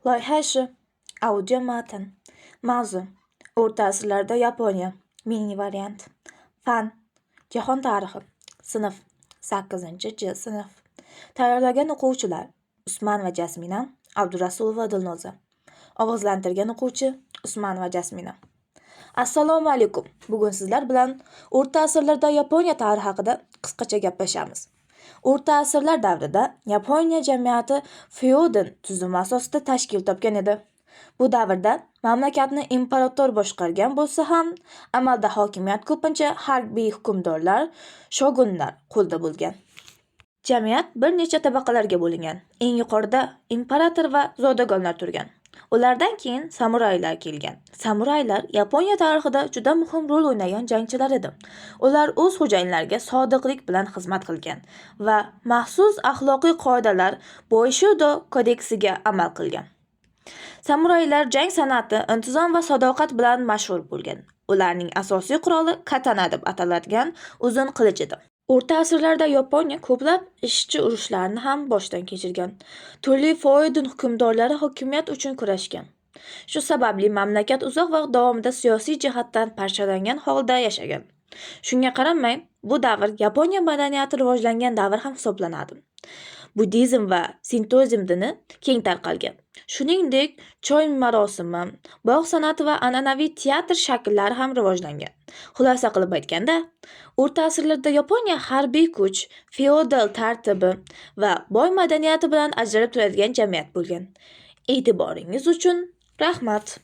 Loyiha ishi. Audio matn. Mavzu: O'rta asrlarda Yaponiya. Mini variant. Fan: Jahon tarixi. Sinf: 8-J sinf. Tayyorlagan o'quvchilar: Usman va Jasmina, Abdurasulova va Dilnoza. Ovozlantirgan o'quvchi: Usman va Jasmina. Assalomu alaykum. Bugun sizlar bilan O'rta asrlarda Yaponiya tarixi haqida qisqacha gaplashamiz. O'rta asrlar davrida Yaponiya jamiyati feodal tuzumi asosida tashkil topgan edi. Bu davrda mamlakatni imperator boshqargan bo'lsa ham, amalda hokimiyat ko'pincha harbiy hukmdorlar, shogunlar qo'lda bo'lgan. Jamiyat bir necha tabaqalarga bo'lingan. Eng yuqorida imperator va zodagonlar turgan. Ulardan keyin samuraylar kelgan. Samuraylar Yaponiya tarixida juda muhim rol o'ynagan jangchilar edi. Ular o'z xo'jayinlariga sodiqlik bilan xizmat qilgan va maxsus axloqiy qoidalar Boishido kodeksiga amal qilgan. Samuraylar jang san'ati, intizom va sadoqat bilan mashhur bo'lgan. Ularning asosiy quroli katana deb ataladigan uzun qilich edi. O'rta asrlarda Yaponiya ko'plab ishchi urushlarni ham boshdan kechirgan. Turli feodal hukmdorlari hokimiyat uchun kurashgan. Shu sababli mamlakat uzoq vaqt davomida siyosiy jihatdan parchalangan holda yashagan. Shunga qaramay, bu davr Yaponiya madaniyati rivojlangan davr ham hisoblanadi. Buddizm va Sintoizm dini keng tarqalgan. Shuningdek, choy marosimi, bog' san'ati va an'anaviy teatr shakllari ham rivojlangan. Xulosa qilib aytganda, O'rta asrlarda Yaponiya harbiy kuch, feodal tartibi va boy madaniyati bilan ajralib turadigan jamiyat bo'lgan. E'tiboringiz uchun rahmat.